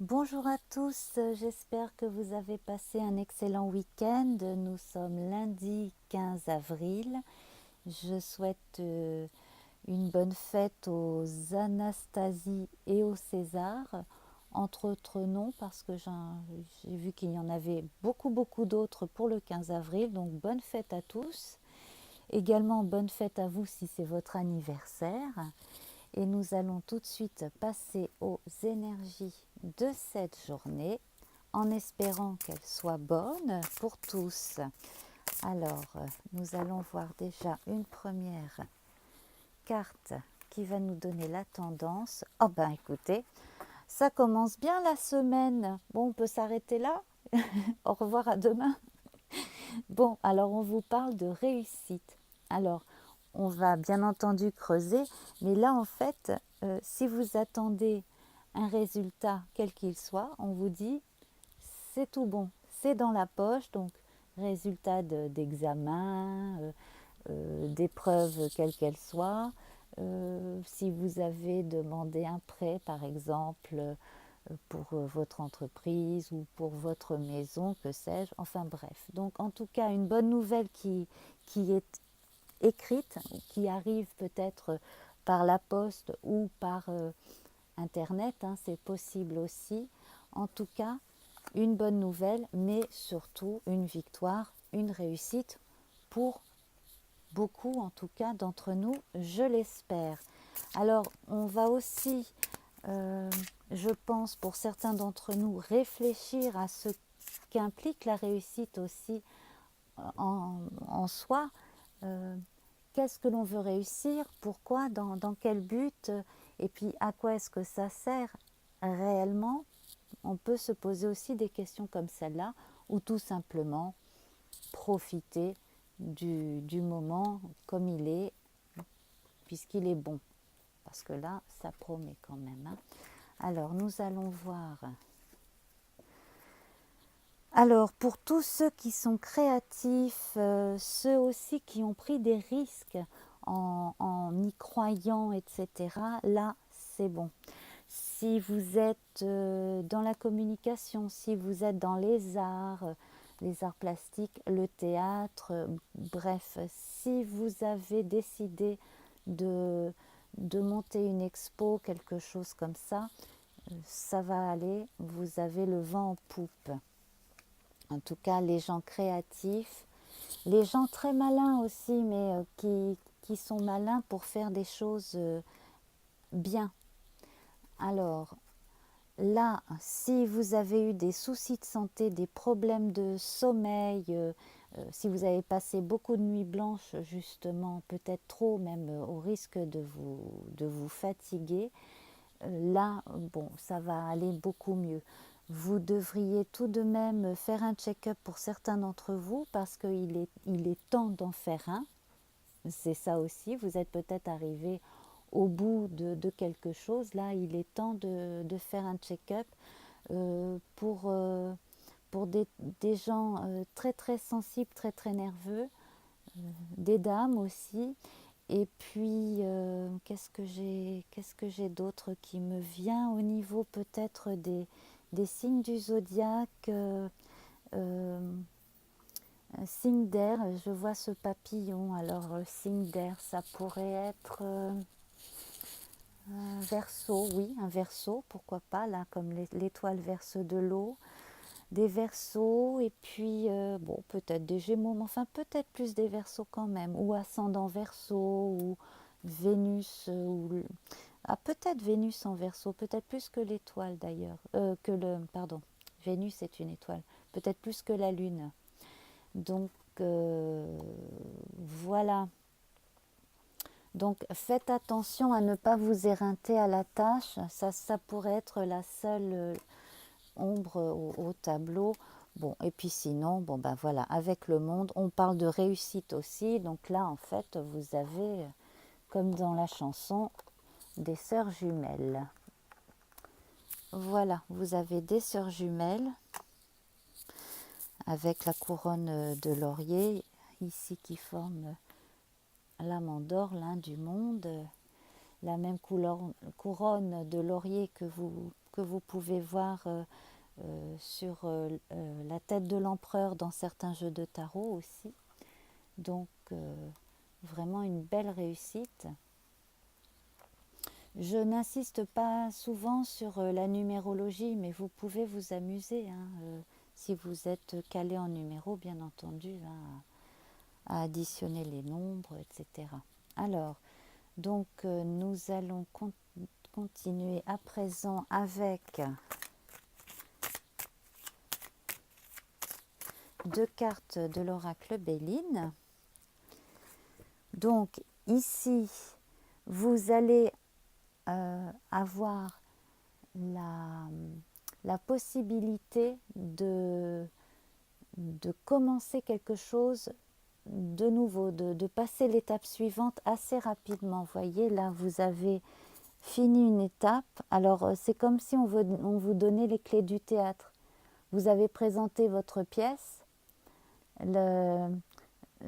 Bonjour à tous, j'espère que vous avez passé un excellent week-end. Nous sommes lundi 15 avril. Je souhaite une bonne fête aux Anastasie et aux César, entre autres noms, parce que j'ai vu qu'il y en avait beaucoup d'autres pour le 15 avril. Donc bonne fête à tous. Également bonne fête à vous si c'est votre anniversaire. Et nous allons tout de suite passer aux énergies de cette journée en espérant qu'elle soit bonne pour tous. Alors, nous allons voir déjà une première carte qui va nous donner la tendance. Oh ben écoutez, ça commence bien la semaine. Bon, on peut s'arrêter là. Au revoir, à demain. Bon, alors on vous parle de réussite. Alors, on va bien entendu creuser, mais là en fait, si vous attendez un résultat quel qu'il soit, on vous dit c'est tout bon, c'est dans la poche, donc résultat d'examen, d'épreuve quelle qu'elle soit. Si vous avez demandé un prêt par exemple pour votre entreprise ou pour votre maison, que sais-je, enfin bref. Donc en tout cas une bonne nouvelle qui est écrite, qui arrive peut-être par la poste ou par internet, hein, c'est possible aussi. En tout cas, une bonne nouvelle, mais surtout une victoire, une réussite pour beaucoup, en tout cas d'entre nous, je l'espère. Alors, on va aussi, je pense, pour certains d'entre nous, réfléchir à ce qu'implique la réussite aussi en soi. Euh, Qu'est-ce que l'on veut réussir, pourquoi, dans quel but, et puis à quoi est-ce que ça sert réellement. On peut se poser aussi des questions comme celle-là, ou tout simplement profiter du moment comme il est, puisqu'il est bon. Parce que là, ça promet quand même. Hein. Alors, nous allons voir. Alors, pour tous ceux qui sont créatifs, ceux aussi qui ont pris des risques en y croyant, etc., là, c'est bon. Si vous êtes dans la communication, si vous êtes dans les arts plastiques, le théâtre, bref, si vous avez décidé de, de monter une expo, quelque chose comme ça va aller, vous avez le vent en poupe. En tout cas, les gens créatifs, les gens très malins aussi, mais qui sont malins pour faire des choses bien. Alors, là, si vous avez eu des soucis de santé, des problèmes de sommeil, si vous avez passé beaucoup de nuits blanches, justement, peut-être trop, même au risque de vous fatiguer, là, bon, ça va aller beaucoup mieux. Vous devriez tout de même faire un check-up pour certains d'entre vous parce il est temps d'en faire un. C'est ça aussi, vous êtes peut-être arrivé au bout de quelque chose. Là, il est temps de faire un check-up pour des gens très sensibles, très nerveux, des dames aussi. Et puis, qu'est-ce que j'ai d'autre qui me vient au niveau peut-être des signes du zodiaque euh, signe d'air, je vois ce papillon. Alors, signe d'air, ça pourrait être un verso, oui, un verso, pourquoi pas, là, comme l'étoile verse de l'eau. Des versos et puis bon peut-être des gémeaux mais enfin peut-être plus des versos quand même ou ascendant verso ou Vénus ah peut-être Vénus en verso peut-être plus que l'étoile d'ailleurs que le pardon Vénus est une étoile peut-être plus que la lune donc voilà donc faites attention à ne pas vous éreinter à la tâche ça pourrait être la seule ombre au tableau. Bon, et puis sinon, bon ben voilà, avec le monde, on parle de réussite aussi. Donc là, en fait, vous avez, comme dans la chanson, des sœurs jumelles. Voilà, vous avez des sœurs jumelles avec la couronne de laurier ici qui forme l'amant d'or, l'un du monde, la même couronne de laurier que vous pouvez voir sur la tête de l'empereur dans certains jeux de tarot aussi. Donc vraiment une belle réussite. Je n'insiste pas souvent sur la numérologie, mais vous pouvez vous amuser, hein, si vous êtes calé en numéro, bien entendu, hein, à additionner les nombres, etc. Alors, donc nous allons continuer à présent avec deux cartes de l'oracle Béline. Donc ici, vous allez avoir la possibilité de commencer quelque chose de nouveau, de passer l'étape suivante assez rapidement. Vous voyez, là, vous avez fini une étape. Alors, c'est comme si on vous donnait les clés du théâtre. Vous avez présenté votre pièce.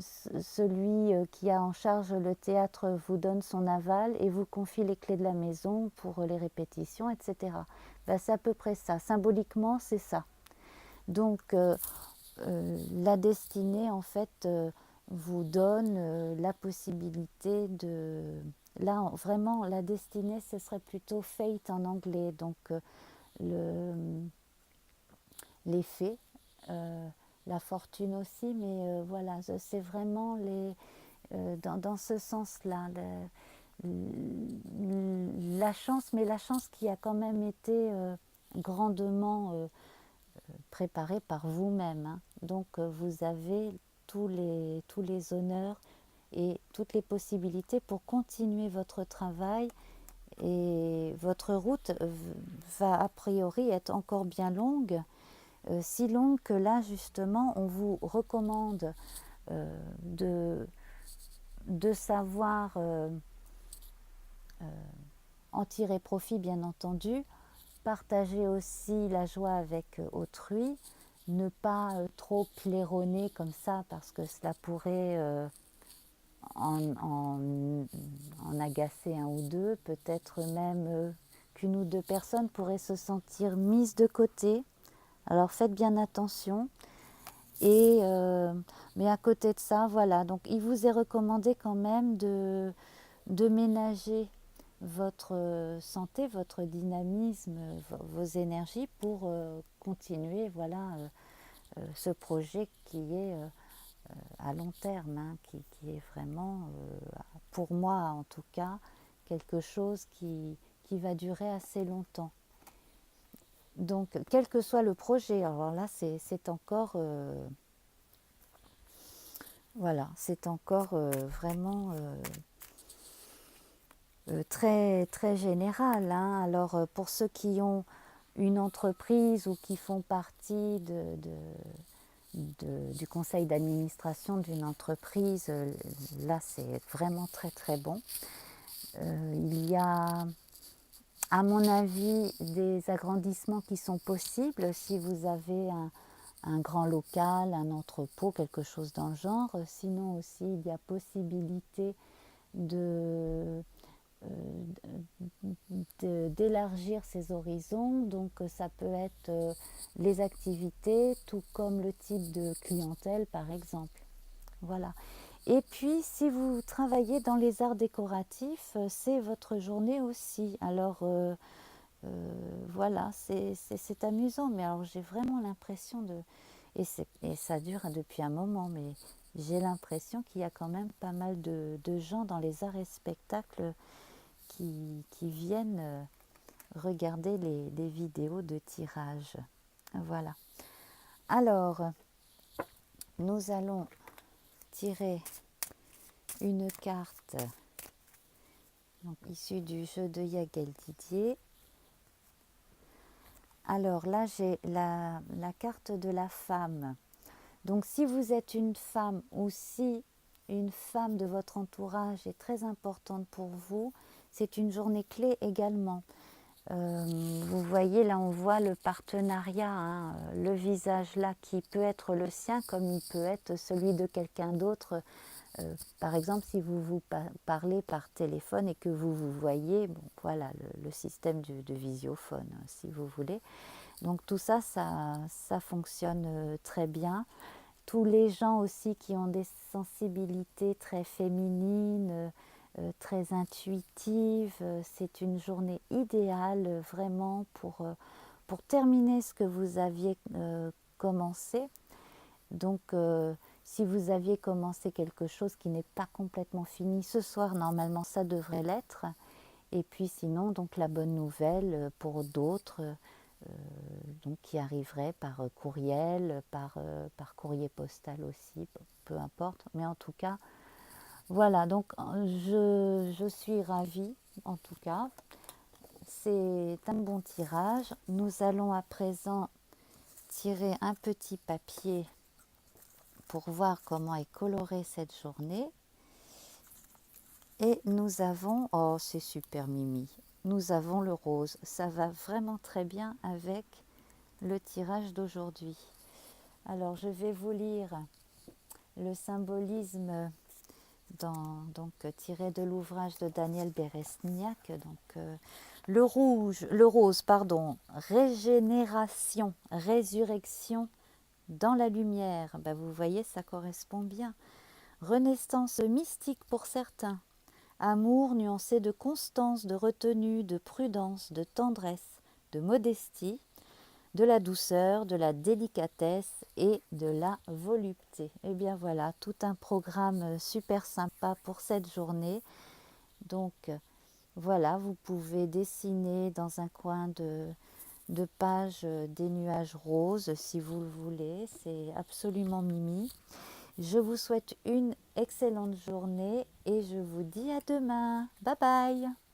Celui qui a en charge le théâtre vous donne son aval et vous confie les clés de la maison pour les répétitions, etc. Ben, c'est à peu près ça. Symboliquement, c'est ça. Donc, la destinée, en fait, vous donne la possibilité de... Là, vraiment, la destinée, ce serait plutôt fate en anglais. Donc, les fées, la fortune aussi, mais voilà, c'est vraiment dans ce sens-là, la chance, mais la chance qui a quand même été grandement préparée par vous-même, hein. Donc vous avez tous les honneurs et toutes les possibilités pour continuer votre travail, et votre route va a priori être encore bien longue. Si longue que là, justement, on vous recommande de savoir en tirer profit, bien entendu, partager aussi la joie avec autrui, ne pas trop claironner comme ça, parce que cela pourrait en agacer un ou deux, peut-être même qu'une ou deux personnes pourraient se sentir mises de côté. Alors faites bien attention. Et, mais à côté de ça, voilà, donc il vous est recommandé quand même de ménager votre santé, votre dynamisme, vos énergies pour continuer, voilà, ce projet qui est à long terme, hein, qui est vraiment, pour moi en tout cas, quelque chose qui va durer assez longtemps. Donc, quel que soit le projet, alors là, c'est encore, voilà, c'est encore vraiment très, très général, hein. Alors, pour ceux qui ont une entreprise ou qui font partie du conseil d'administration d'une entreprise, là, c'est vraiment très, très bon. Il y a, à mon avis, des agrandissements qui sont possibles si vous avez un grand local, un entrepôt, quelque chose dans le genre. Sinon aussi, il y a possibilité d'élargir ses horizons. Donc ça peut être les activités, tout comme le type de clientèle, par exemple. Voilà. Et puis, si vous travaillez dans les arts décoratifs, c'est votre journée aussi. Alors, voilà, c'est amusant, mais alors j'ai vraiment l'impression de... Et ça dure depuis un moment, mais j'ai l'impression qu'il y a quand même pas mal de gens dans les arts et spectacles qui viennent regarder les vidéos de tirage. Voilà. Alors, nous allons tirer une carte donc, issue du jeu de Yagel Didier. Alors là, j'ai la carte de la femme. Donc si vous êtes une femme ou si une femme de votre entourage est très importante pour vous, c'est une journée clé également. Vous voyez, là on voit le partenariat, hein, le visage là qui peut être le sien comme il peut être celui de quelqu'un d'autre Par exemple, si vous vous parlez par téléphone et que vous vous voyez, bon, voilà le système de visiophone, si vous voulez. Donc tout ça, ça fonctionne très bien. Tous les gens aussi qui ont des sensibilités très féminines, très intuitives, c'est une journée idéale vraiment pour terminer ce que vous aviez commencé. Donc si vous aviez commencé quelque chose qui n'est pas complètement fini ce soir, normalement ça devrait l'être. Et puis sinon, donc la bonne nouvelle pour d'autres, donc qui arriverait par courriel, par courrier postal aussi, peu importe. Mais en tout cas, voilà, donc je suis ravie, en tout cas. C'est un bon tirage. Nous allons à présent tirer un petit papier pour voir comment est colorée cette journée. Et nous avons, oh c'est super Mimi, nous avons le rose. Ça va vraiment très bien avec le tirage d'aujourd'hui. Alors je vais vous lire le symbolisme donc tiré de l'ouvrage de Daniel Beresniak. Donc le rose, pardon, régénération, résurrection dans la lumière. Ben, vous voyez, ça correspond bien. Renaissance mystique pour certains. Amour nuancé de constance, de retenue, de prudence, de tendresse, de modestie, de la douceur, de la délicatesse et de la volupté. Et bien voilà, tout un programme super sympa pour cette journée. Donc voilà, vous pouvez dessiner dans un coin de page des nuages roses si vous le voulez. C'est absolument mimi. Je vous souhaite une excellente journée et je vous dis à demain. Bye bye!